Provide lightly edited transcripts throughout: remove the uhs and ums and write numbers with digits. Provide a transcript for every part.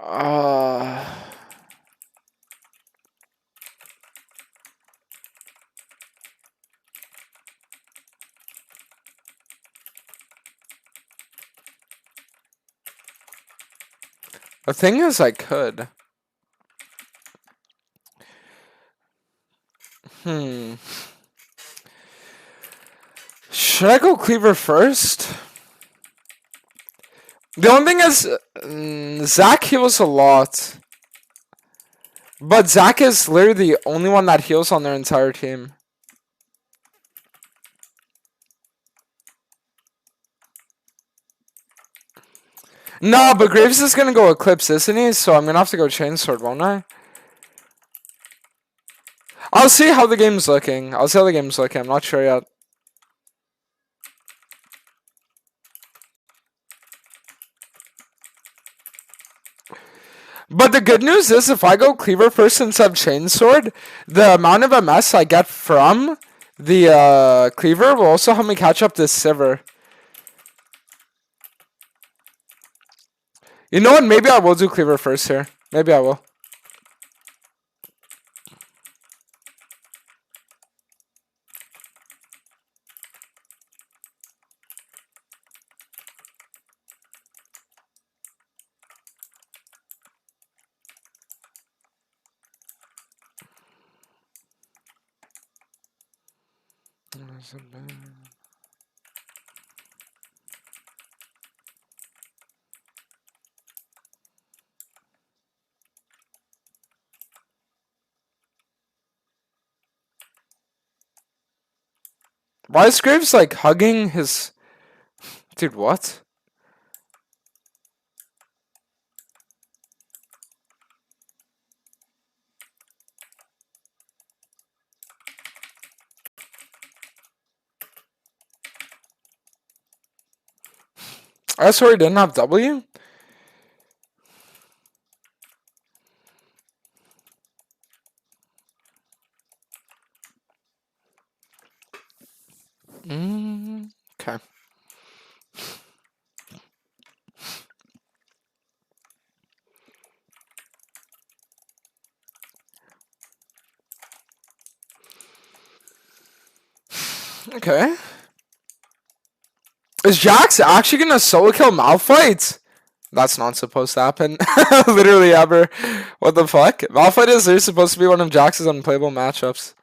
Uh, the thing is, I could. Should I go Cleaver first? The only thing is, Zach heals a lot. But Zach is literally the only one that heals on their entire team. No, but Graves is gonna go Eclipse, isn't he? So I'm gonna have to go Chainsword, won't I? I'll see how the game's looking. I'll see how the game's looking. I'm not sure yet. But the good news is, if I go Cleaver first instead of Chainsword, the amount of MS I get from the Cleaver will also help me catch up to Sivir. You know what? Maybe I will do Cleaver first here. Maybe I will. Why is Graves like hugging his... Dude, what? I swear he didn't have W? Okay. Okay. Is Jax actually gonna solo kill Malphite? That's not supposed to happen. Literally ever. What the fuck? Malphite is literally supposed to be one of Jax's unplayable matchups.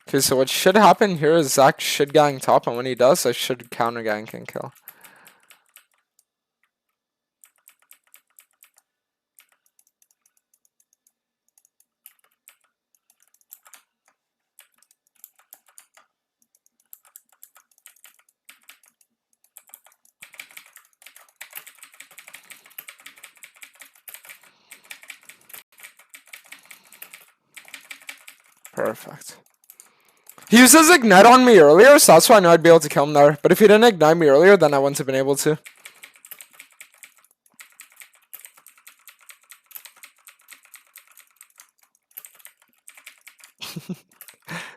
Okay, so what should happen here is Zach should gang top, and when he does, I should counter gank and kill. Perfect. He used his ignite on me earlier, so that's why I know I'd be able to kill him there. But if he didn't ignite me earlier, then I wouldn't have been able to.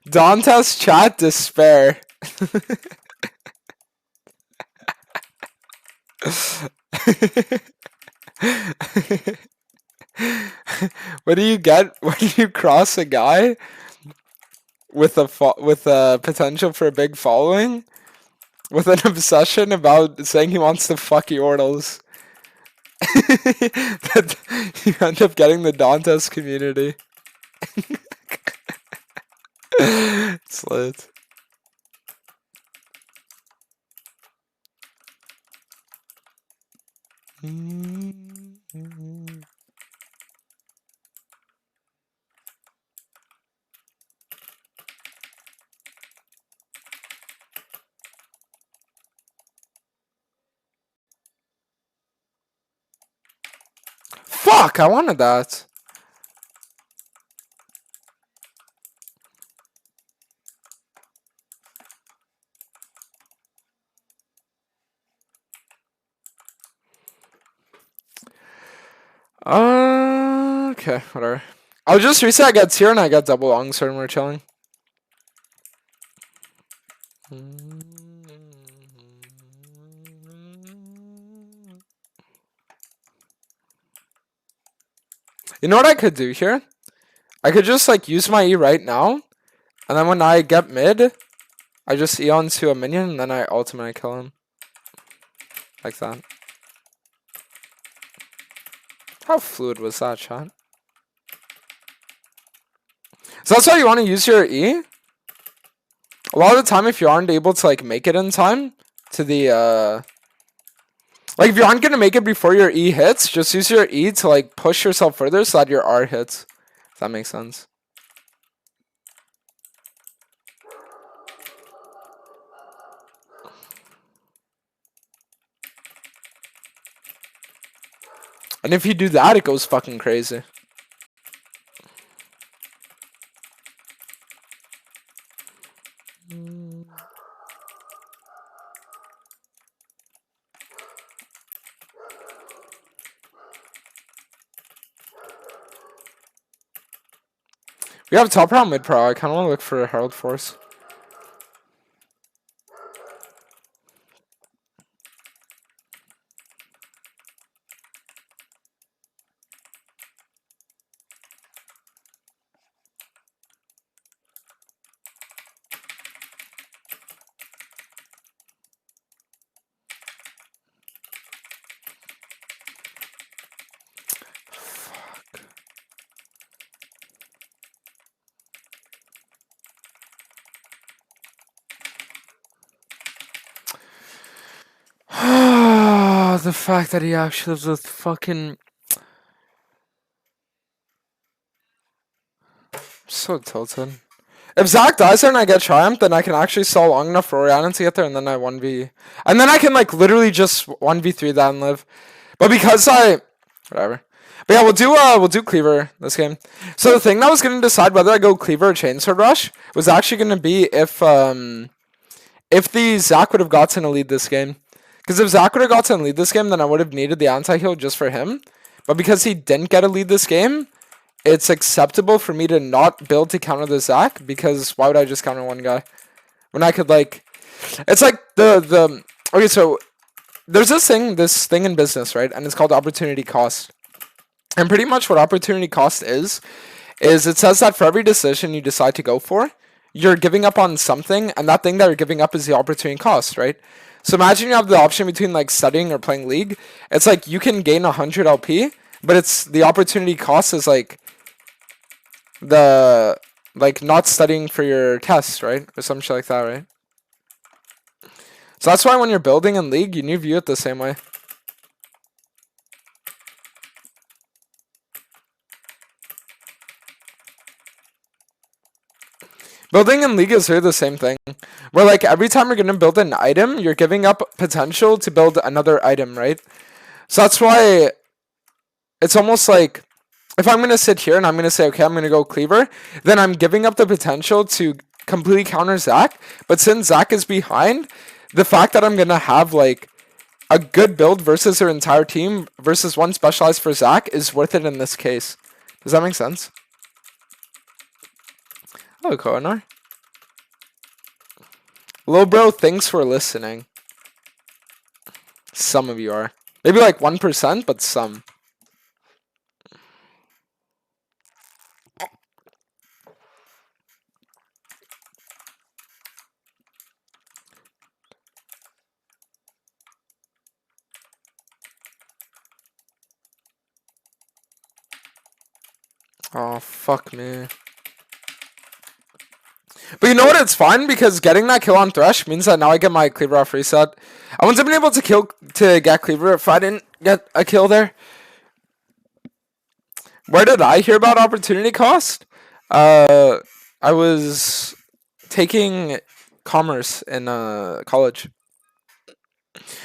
Dante's chat despair. What do you get when you cross a guy with a potential for a big following, with an obsession about saying he wants to fuck Yordles? That you end up getting the Dantes community. It's lit. Fuck, I wanted that. Okay, whatever. I'll just reset, I get tier, and I get double longsword, and we're chilling. You know what I could do here? I could just like use my E right now, and then when I get mid, I just E onto a minion, and then I ultimate kill him. Like that. How fluid was that, chat? So that's why you want to use your E? A lot of the time, if you aren't able to like make it in time to the like if you aren't gonna make it before your E hits, just use your E to like push yourself further so that your R hits. If that makes sense. And if you do that, it goes fucking crazy. We have top round mid pro. I kind of want to look for a Herald Force. The fact that he actually lives with fucking... So tilted. If Zach dies there and I get triumphed, then I can actually stall long enough for Oriana to get there, and then I 1v... And then I can, like, literally just 1v3 that and live. But because I... Whatever. But yeah, we'll do Cleaver this game. So the thing that was going to decide whether I go Cleaver or Chainsword Rush was actually going to be if the Zach would have gotten a lead this game. Because if Zach would have gotten a lead this game, then I would have needed the anti-heal just for him. But because he didn't get a lead this game, it's acceptable for me to not build to counter the Zach. Because why would I just counter one guy? When I could, like... It's like the... Okay, so... There's this thing in business, right? And it's called opportunity cost. And pretty much what opportunity cost is it says that for every decision you decide to go for, you're giving up on something, and that thing that you're giving up is the opportunity cost, right? So imagine you have the option between like studying or playing League. It's like you can gain 100 LP, but it's the opportunity cost is like the not studying for your tests, right? Or some shit like that, right? So that's why when you're building in League, you need to view it the same way. Building in League is really the same thing. Where, like, every time you're going to build an item, you're giving up potential to build another item, right? So that's why it's almost like, if I'm going to sit here and I'm going to say, okay, I'm going to go Cleaver, then I'm giving up the potential to completely counter Zach. But since Zach is behind, the fact that I'm going to have, like, a good build versus their entire team versus one specialized for Zach is worth it in this case. Does that make sense? Oh, Konar. Lil bro, thanks for listening. Some of you are. Maybe like 1%, but some. Oh, fuck me. But you know what? It's fine because getting that kill on Thresh means that now I get my Cleaver off reset. I wouldn't have been able to get Cleaver if I didn't get a kill there. Where did I hear about opportunity cost? I was taking commerce in college.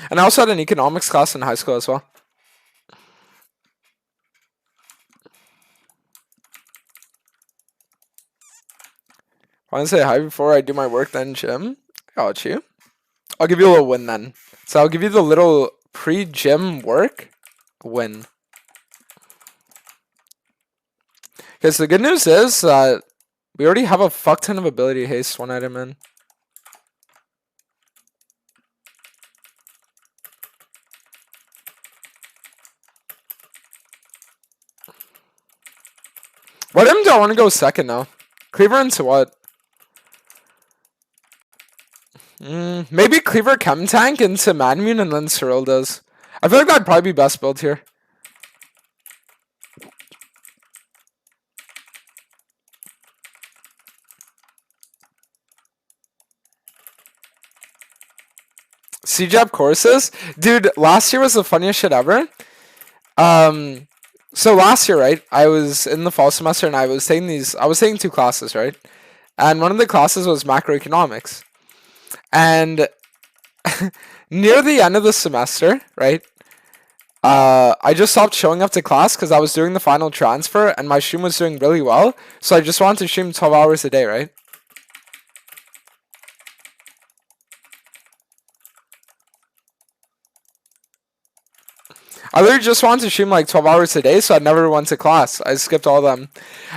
And I also had an economics class in high school as well. I want to say hi before I do my work then, Jim. Got you. I'll give you a little win then. So I'll give you the little pre-gym work win. Okay, so the good news is that we already have a fuck ton of ability haste one item in. What item do I want to go second now? Cleaver into what? Maybe Cleaver Chem Tank into Madmune and then Cyril does. I feel like that'd probably be best build here. CJAP courses? Dude, last year was the funniest shit ever. So last year, right, I was in the fall semester and I was taking 2 classes, right? And one of the classes was macroeconomics. And near the end of the semester, right, I just stopped showing up to class because I was doing the final transfer and my stream was doing really well. So I just wanted to stream 12 hours a day, right? I literally just wanted to stream like 12 hours a day, so I never went to class. I skipped all of them.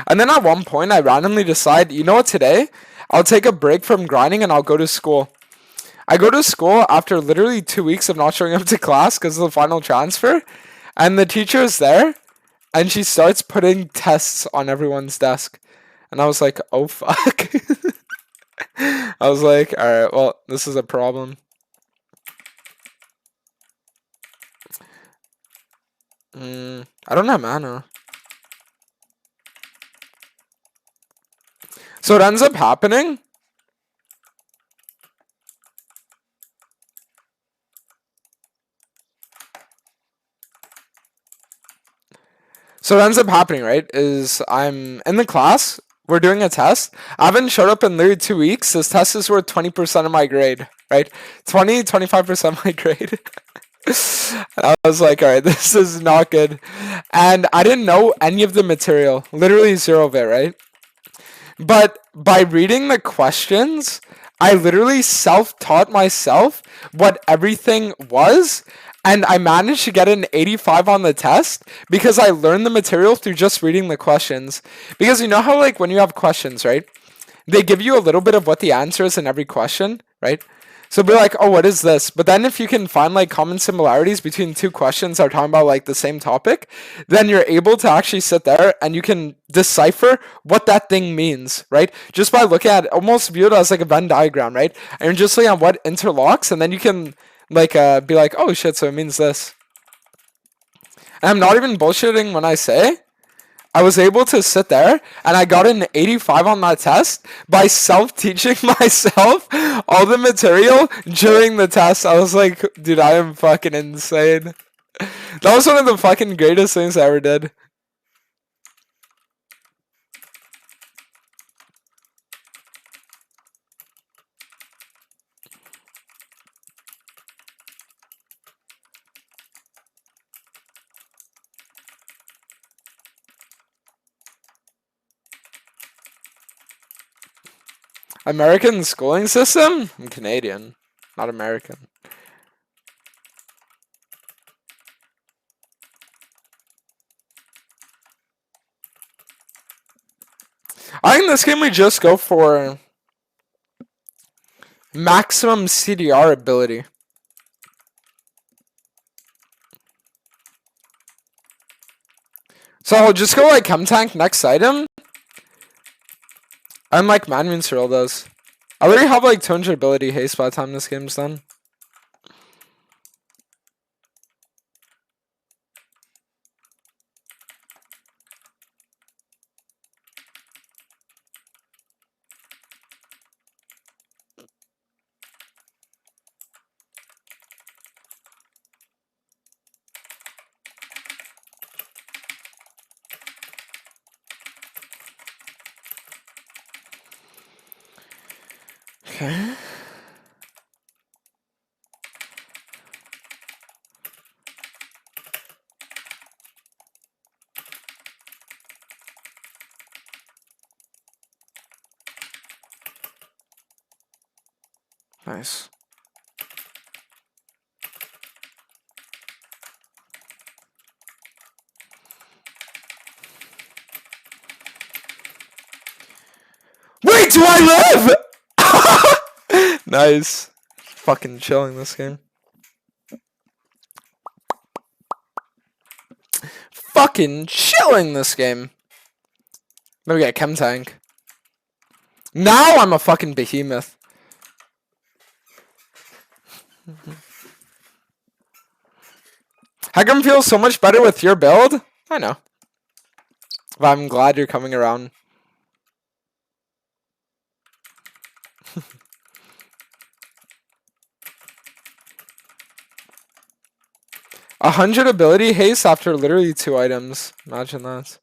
And then at one point, I randomly decide, you know what, today, I'll take a break from grinding and I'll go to school. I go to school after literally 2 weeks of not showing up to class because of the final transfer. And the teacher is there, and she starts putting tests on everyone's desk. And I was like, oh fuck. I was like, alright, well, this is a problem. I don't have mana. So it ends up happening. So what ends up happening, right, is I'm in the class, we're doing a test. I haven't showed up in literally 2 weeks. This test is worth 20% of my grade, right? 25% of my grade. And I was like, alright, this is not good. And I didn't know any of the material. Literally zero of it, right? But by reading the questions, I literally self-taught myself what everything was, and I managed to get an 85 on the test because I learned the material through just reading the questions. Because you know how, like, when you have questions, right? They give you a little bit of what the answer is in every question, right? So be like, oh, what is this? But then if you can find like common similarities between 2 questions that are talking about like the same topic, then you're able to actually sit there and you can decipher what that thing means, right? Just by looking at it, almost view it as like a Venn diagram, right? And you're just looking at what interlocks, and then you can like be like, oh shit, so it means this. And I'm not even bullshitting when I say I was able to sit there and I got an 85 on that test by self-teaching myself all the material during the test. I was like, dude, I am fucking insane. That was one of the fucking greatest things I ever did. American schooling system? I'm Canadian, not American. I think this game we just go for maximum CDR ability. So I'll just go like Chem Tank next item. And like Madmune Cyril does. I already have like 200 ability haste by the time this game's done. Okay. Nice. Wait, do I live? Nice. Fucking chilling this game. Fucking chilling this game. Let me get a chem tank. Now I'm a fucking behemoth. Hecarim feels so much better with your build. I know. But I'm glad you're coming around. A 100 ability haste after literally 2 items. Imagine that.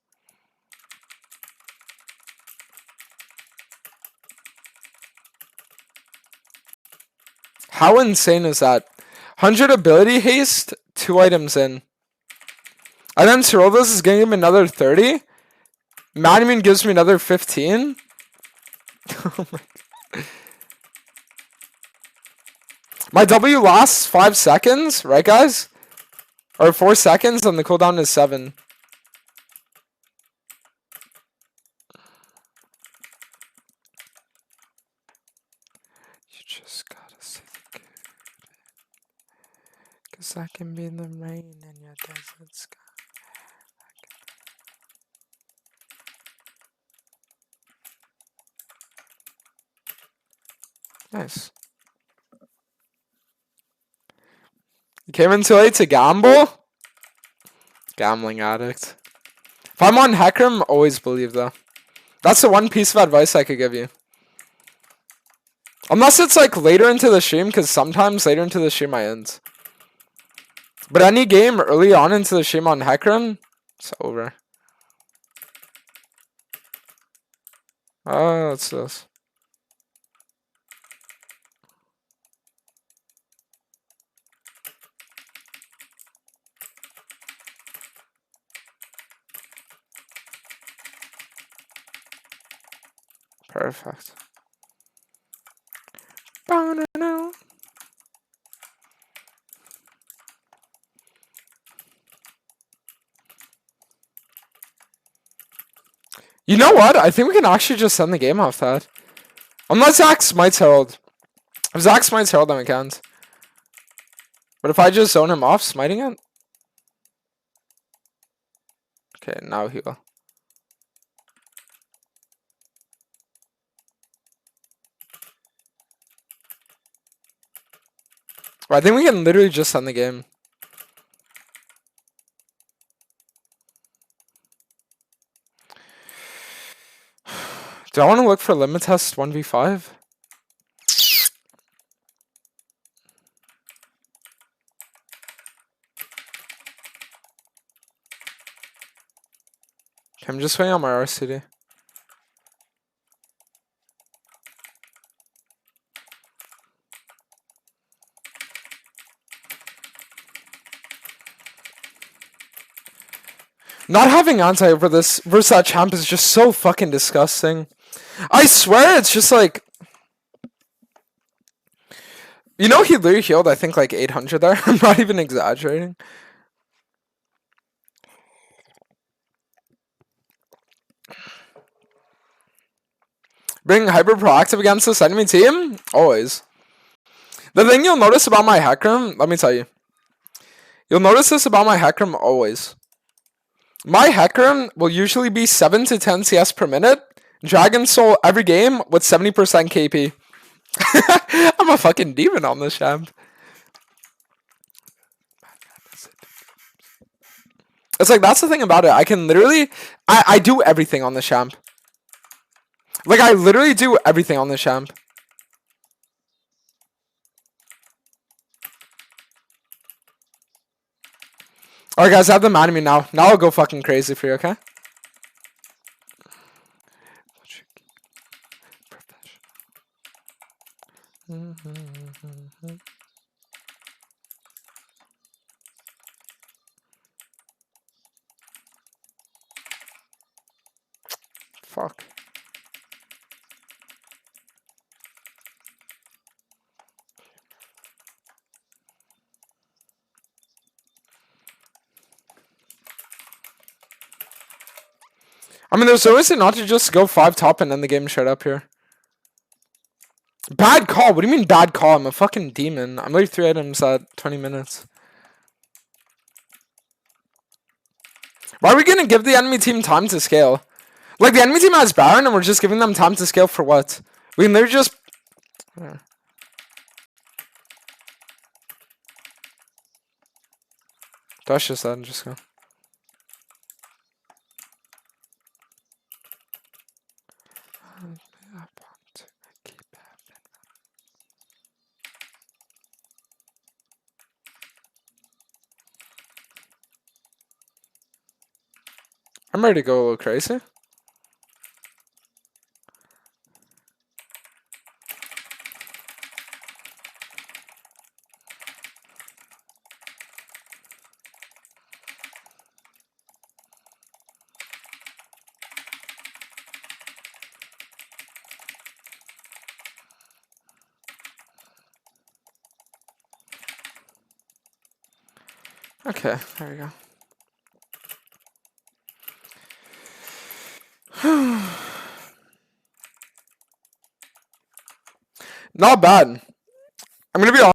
How insane is that? 100 ability haste, 2 items in. And then Cyrilda's is getting him another 30. Manamune gives me another 15. Oh my God. My W lasts 5 seconds, right guys? Or 4 seconds, and the cooldown is 7. You just gotta say the good. 'Cause I can be the rain in your desert sky. Nice. You came in too late to gamble? Gambling addict. If I'm on Hecarim, always believe though. That's the one piece of advice I could give you. Unless it's like later into the stream, because sometimes later into the stream I end. But any game early on into the stream on Hecarim, it's over. Oh, what's this? Perfect. Doaenel. You know what? I think we can actually just send the game off that. Unless Zach smites Herald. If Zach smites Herald, then we can't. But if I just zone him off, smiting it? Okay, now he will. I think we can literally just end the game. Do I want to look for limit test 1v5? Okay, I'm just waiting on my RCD. Not having anti over this versus that champ is just so fucking disgusting. I swear it's just like... You know he literally healed I think like 800 there? I'm not even exaggerating. Being hyper proactive against this enemy team? Always. The thing you'll notice about my Hecarim, let me tell you. You'll notice this about my Hecarim always. My Hecarim will usually be 7 to 10 CS per minute. Dragon Soul every game with 70% KP. I'm a fucking demon on this champ. It's like, that's the thing about it. I can literally... I do everything on the champ. Like, I literally do everything on the champ. Alright, guys, I have the Manamune now. Now I'll go fucking crazy for you, okay? Fuck. I mean, there's always not to just go 5 top and end the game straight up here. Bad call. What do you mean bad call? I'm a fucking demon. I'm like 3 items at 20 minutes. Why are we gonna give the enemy team time to scale? Like, the enemy team has Baron, and we're just giving them time to scale for what? We can literally just... Dash just that and just go. I'm ready to go a little crazy. Okay, there we go. Not bad. I'm gonna be honest.